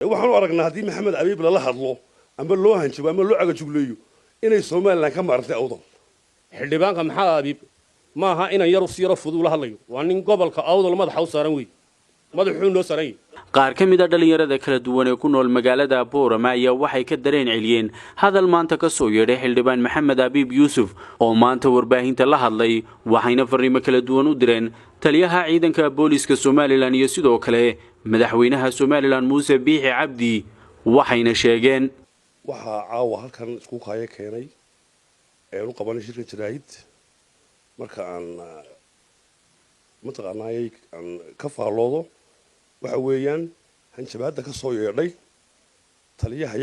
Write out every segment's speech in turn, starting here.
waxaan u aragnaa haddii maxamed abiib lala hadlo ama loo hanjabo ama loo cagajugleeyo inay Soomaaliland ka maartay awdal xildhibaanka maxaa abiib maaha inan yar u siiro fudud la hadlayo waa nin gobolka awdal madaxa u saaran weey madaxuu noo saran qaar ka mid ah dhalinyarada kala duwan ee ku nool magaalada Boorama ayaa waxay ka dareen celiyeen hadal maanta ka soo yeedhay xildhibaan Maxamed Abiib Yuusuf oo maanta warbaahinta la hadlay waxayna fariimo kala duwan u direen taliyaha ciidanka booliska Soomaaliland iyo sidoo kale madaxweynaha Soomaaliland Muuse Biixi Cabdi waxayna sheegeen waxa caawa halkan isku kaaya keenay ee uu qabanay shirka jiraahid marka aan mataqaanay aan ka faaloodo waxa weeyaan hanjabaadda ka soo yeedhay taliyaha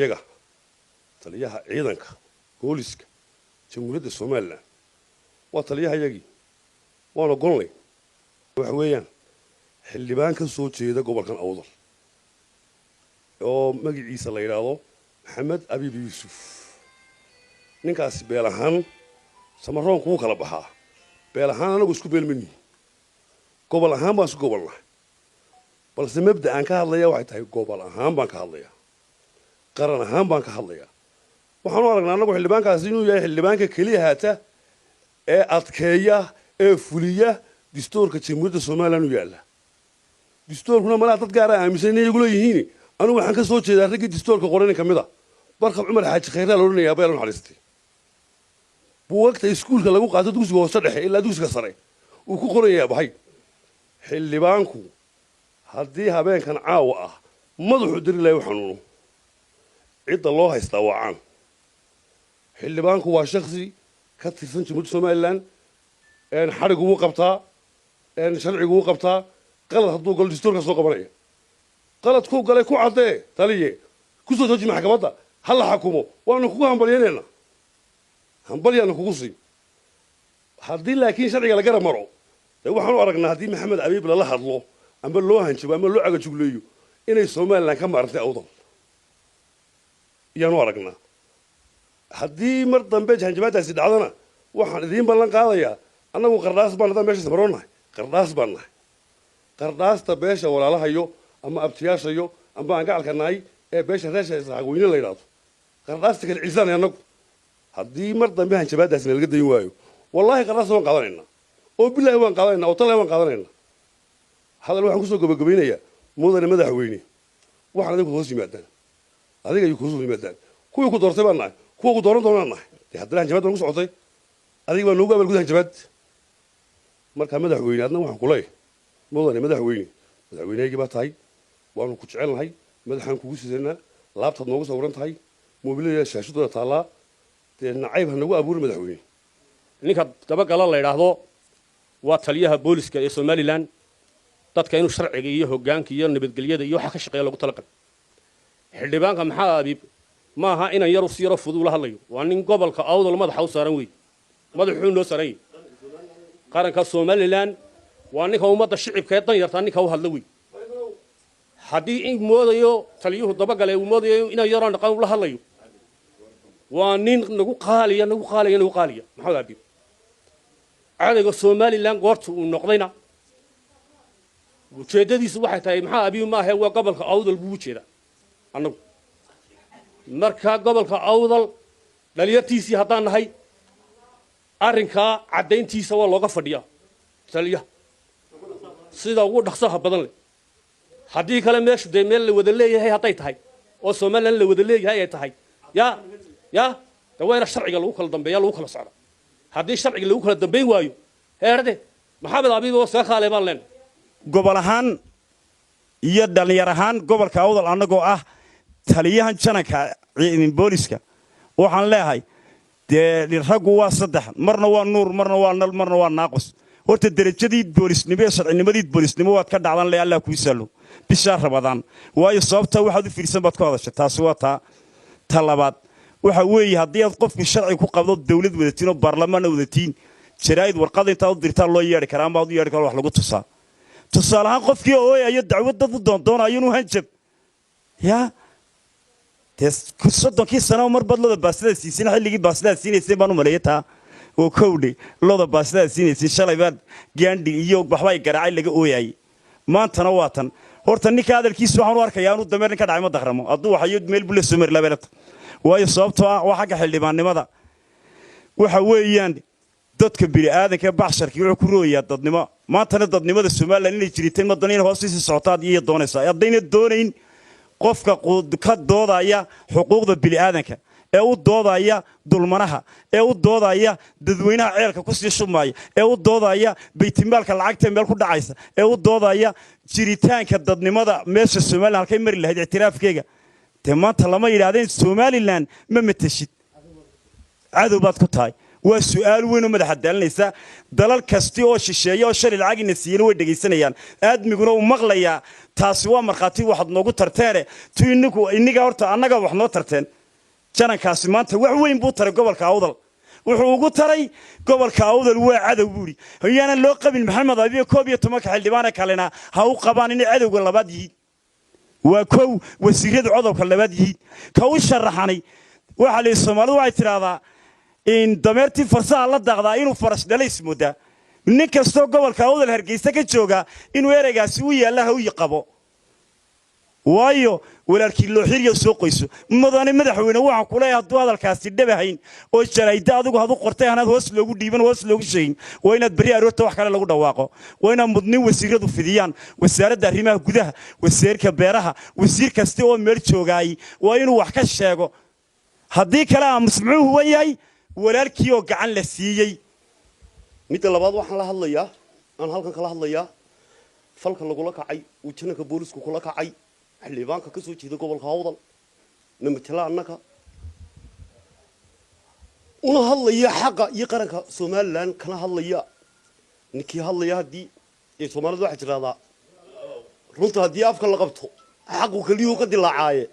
ciidanka booliska jamhuuriyadda Soomaaliland waa taliyahayagii waana gonley waxa weeyaan xildhibaan ka soo jeeda gobolkan awdal oo magaciisa la yiraahdo Maxamed Abiib Yuusuf ninkaas beel ahaan samaroon ku kala baxaa beel ahaan anagu isku beelmani gobol ahaan baan isku gobolnahay balse mabda aan ka hadlaya waxay tahay gobol ahaan baan ka hadlaya qaran ahaan baan ka hadlaya waxaan u aragnaa anagu xildhibaankaasi inuu yahay xildhibaanka kaliya haata ee adkeeya ee fuliya dastuurka jamhuuriyadda Soomaaliland u yaala dastuurkuna malaha dad gaar ah aaminsan inay igu leeyihiin anu waxaan ka soo jeedaa ragii dastuurka qoran kamid ah barka Umar Xaaji Khayra la oranayaa beel naxariistay buugta iskuulka lagu qaato dugsiga hoose dhexe ilaa dugsiga sare uu ku qorayaa bahay xildhibaanku haddii habeenkan caawa ah madaxu diri lahayo xanuuno cidda loo haystaa waa caan xildhibaanku waa shakhsi ka tirsan jamhuuriyadda Soomaaliland xarigu uu qabtaa sharcigu uu qabtaa qalad hadduu galo dastuurka soo qabanaya qalad ku galay ku cadee taliye ku soo jooji maxkamadda hal xukumo waanu kugu hambalyeynaa hambalyaana kugu sii haddii laakiin sharciga la garab maro waxaan u aragnaa haddii Maxamed Abiib lala hadlo ama loo hanjabo ama loo cagajugleeyo inay Soomaaliland ka maartay awdal iyaan u aragnaa haddii mar dambe hanjabaadaasi dhacdana waxaan idin ballan qaadayaa annagu qardaas baan meesha samaroonahay qardaasta beesha walaalahayo ama abtiyaashayo ama aan gacalka nahay ee beesha reesha isaqweyne la yiraahdo qardaasta kale ciisaan annagu haddii mar dambe hanjabaadaasi laga dayn waayo wallahi qardaas waan qaadanayna oo billahi waan qaadanayna oo talay waan qaadanayna hadal waxaan ku soo gabagabeynayaa mudane madaxweyne waxaan adigu hoos yimaadaan adiga iyo hoos yimaadaan kuwii ku doortay baan nahay kuwa ku dooran doonaan nahay haddana hanjabaad baan ku socotay adiga baa noogu abal gudaha hanjabaad marka madaxweyne adna waxaan ku leeyahay mudane madaxweyneygi baa tahay waanu ku jecelnahay madaxaan kugu sidanaa laabtaad noogu sawiran tahay moobilada shaashadooda taallaa dee nacayb ha nagu abuuri madaxweyne ninka dabagala la yiraahdo waa taliyaha booliska ee Soomaaliland dadka inuu sharciga iyo hoggaanka iyo nabadgelyada iyo waxa ka shaqeeya lagu talagal xildhibaanka maxaa abiib maaha inan yar u siiro fudud la hadlayo waa nin gobolka awdal madaxa u saaran weey madaxuu noo saran qaranka Soomaaliland waa ninka ummadda shicibka ee dan yarta ninka u hadla weey haddii in moodayo taliyuhu dabagalay uu moodayo inan yar aan dhaqan la hadlayo waa nin nagu qaaliya maxaa abiib caadiga Soomaaliland goorta uu noqdayna ujeedadiisu waxay tahay maxaa abiib ma ahay waa gobolka awdal buu jeeda annagu marka gobolka awdal dhaliyartiisii haddaan nahay arrinka caddayntiisa waa looga fadhiyaa taliya sida ugu dhaqsaha badan leh haddii kale meeshu dee meel la wada leeyahay hadday tahay oo Soomaaliland la wada leeyahay ay tahay ya daweera sharciga lagu kala dambeeyaa lagu kala socdo haddii sharciga lagu kala dambeyn waayo heerde Maxamed Abiib oo saaka kale baan leen gobol ahaan iyo dhalinyar ahaan gobolka awdal annagoo ah taliyahan jananka ciidan booliska waxaan leeyahay dee raggu waa saddex marna waa nuur marna waa nal marna waa naaqus horta darajadii boolisnimo ee sharcinimadii boolisnimo waad ka dhacdan leeyahay Allah ku isalo bisha Ramadaan waayo sababta waxaad u fiirsan baad ka hadashay taasi waa ta labaad waxa weeye haddii aad qofkii sharci ku qabdo dawlad wadatiin oo baarlamaan wadatiin jaraa'id warqad inta u dirtaa loo yeeri karaa ama u yeeri karo wax lagu tusaa tusaalahan qofkii ooyayo dacwad dad u doonaayo inuu hanjab ya soddonkii sano mar bad looda baastada siisin xilligii baastada siinaysay baan u maleeyaa oo kowdhi looda baastada siinaysay shalay baan gaandhi iyo waxba ay garaacay laga ooyay maantana waa tan horta ninka hadalkiisa waxaan u arkayaa inuu dameer ninka dhacay ma dakramo hadduu waxayo meel buu la soo mari labeelata waayo sababtoo ah waa xagga xildhibaannimada waxa weeyaan dadka bini'aadanka baxsharkii wuxuu ku rooyaa dadnimo maantana dadnimada Soomaaliland inay jiriteen madaniin hoostiisa socotaad iyo doonaysa haddayna doonayn qofka ka doodaya xuquuqda bini'aadanka ee u doodaya dulmanaha ee u doodaya dadweynaha ceelka ku sii shumaya ee u doodaya baytimaalka lacagta meel ku dhacaysa ee u doodaya jiritaanka dadnimada meesha Soomaaliland halkay mari lahayd ictiraafkeega te maanta lama yiraahdeen Soomaaliland ma matashid cadow baad ku tahay waa su'aal weyn oo madax daalinaysa dalal kasta oo shisheeye oo shari lacagina siiyeen way dhageysanayaan aadmiguna uu maqlayaa taasi waa marxaati waxad noogu tarteene iniga horta annaga wax noo tarteen janankaasi maanta wax weyn buu taray gobolka Awdal wuxuu ugu taray gobolka Awdal waa cadow buuri hayana loo qabin Maxamed Abiy 11 xildhibaan kalena ha u qabaan in cadowga labaad yihiin waa kow wasiirada codobka labaad yihiin ka u sharaxanay waxa la Soomaalidu waxay tiraahdaa in dameertii farsaha la daaqdaa inuu faras dhalays moodaa nin kastoo gobolka Awdal Hargeysa ka jooga inuu ereygaasi u yaalaha u yaqabo waayo walaalkii loo xiriyo soo qoyso mudane madaxweyne waxa ku leeyahay hadduu hadalkaasi dhabahayn oo jarayda adigu hadu qortay hanaad hoos loogu dhiiban hoos loogu sheegin waa inaad bari aroorta wax kale lagu dhawaaqo waa inaad mudnin wasiiradu fidiyaan wasaaradda arrimaha gudaha wasiirka beeraha wasiir kasta oo meel joogay waa inuu wax ka sheego haddii kale aan musmuuhu wayahay walaalkii oo gacan la siiyay midda labaad waxaan la hadlayaa aan halkan kala hadlayaa falka lagu la kacay uu janaka boolisku kula kacay xildhibaanka ka soo jeeda gobolka Awdal namatala annaka una hadlaya xaqa iyo qaranka Soomaaliland kana hadlaya ninkii hadlaya hadii ee Soomaalidu waxa jiraada runta hadii afka la qabto xaqu kaliyo ka dilaacaye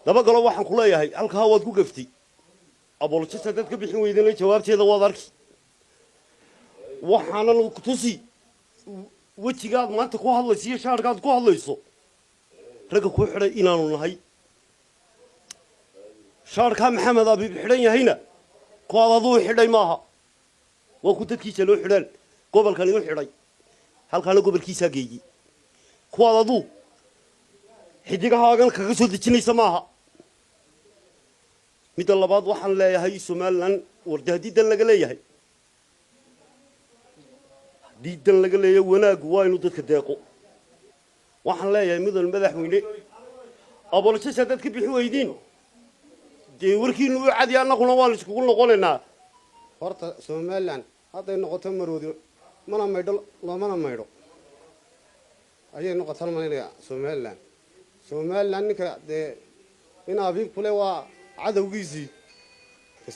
daba galo waxaan ku leeyahay halka waad ku gaftay abolojista dadka bixin weydeen jawaabteeda waad arki waxaana ku tusi wajigaad maanta ku hadlayso shaarkaad ku hadlayso raga ku xidhay inaanu nahay shaarka Maxamed Abiy xidhan yahayna qoodadu xidhay maaha waa ku dadkiisa loo xidhan gobolkan uu xidhay halkaana gobolkiisa geeyay qoodadu xidigahaagan kaga soo dejinaysa maaha mid labaad waxaan leeyahay Soomaaliland wardaadidan laga leeyahay diidan laga leeyahay wanaag waa inuu dadka deeqo waxaan leeyahay mudan madaxweyne abolojista dadka bixin weydiin dee warkiinu u cadi annaguna waan iskugu noqonaynaa horta Soomaaliland hadday noqoto maroodi mana maydho loomana maydho ayay noqotaan manaya Soomaaliland ninka dee in Abiy kule waa cadawgiisii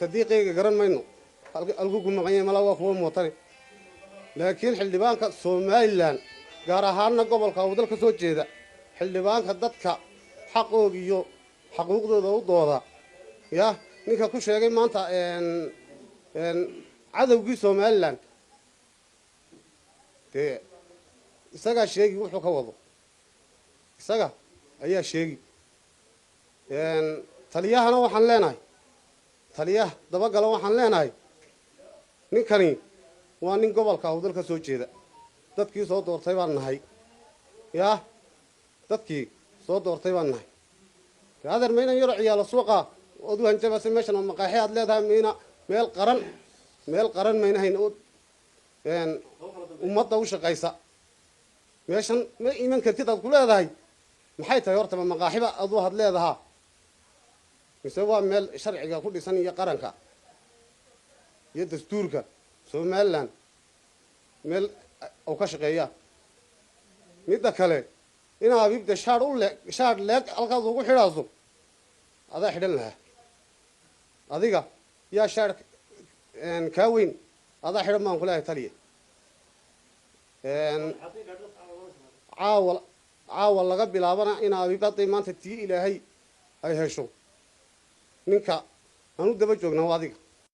sadiiqayga garan mayno algu maqanyay mala waa kuwa mootane laakiin xildhibaanka Soomaaliland gaar ahaan gobolka Awdal ka soo jeeda xildhibaanka dadka xaqooda iyo xuquuqdooda u dooda ya ninka ku sheegay maanta cadawgii Soomaaliland dee isaga sheegi wuxuu ka wado isaga ayaa sheegi taliyahana waxaan leenahay taliyaha daba galo waxaan leenahay ninkani waa nin gobolka Awdal ka soo jeeda dadkii soo doortay baan nahay ya dadkii soo doortay baan nahay adeer meena yaro ciyaalo suuqa oo du hanjabas meeshan oo maqaaxi aad leedahay meena meel qaran meena hayn oo ummadda u shaqaysa meeshan ma iiman kartid aad ku leedahay maxay tahay horta maqaaxiba aad had leedahay mise waa meel sharciga ku dhisan iyo qaranka iyo dastuurka Soomaaliland meel oo ka shaqeeya midda kale in Abiy de shaar leeg halkaas ugu xidhaaso adaa xidhan lahaa adiga yaa shaar ka weyn adaa xidhan baan ku leeyahay taliye caawa laga bilaabana in Abiy baday maanta tii Ilaahay ay hesho ninka aanu daba joognaa adiga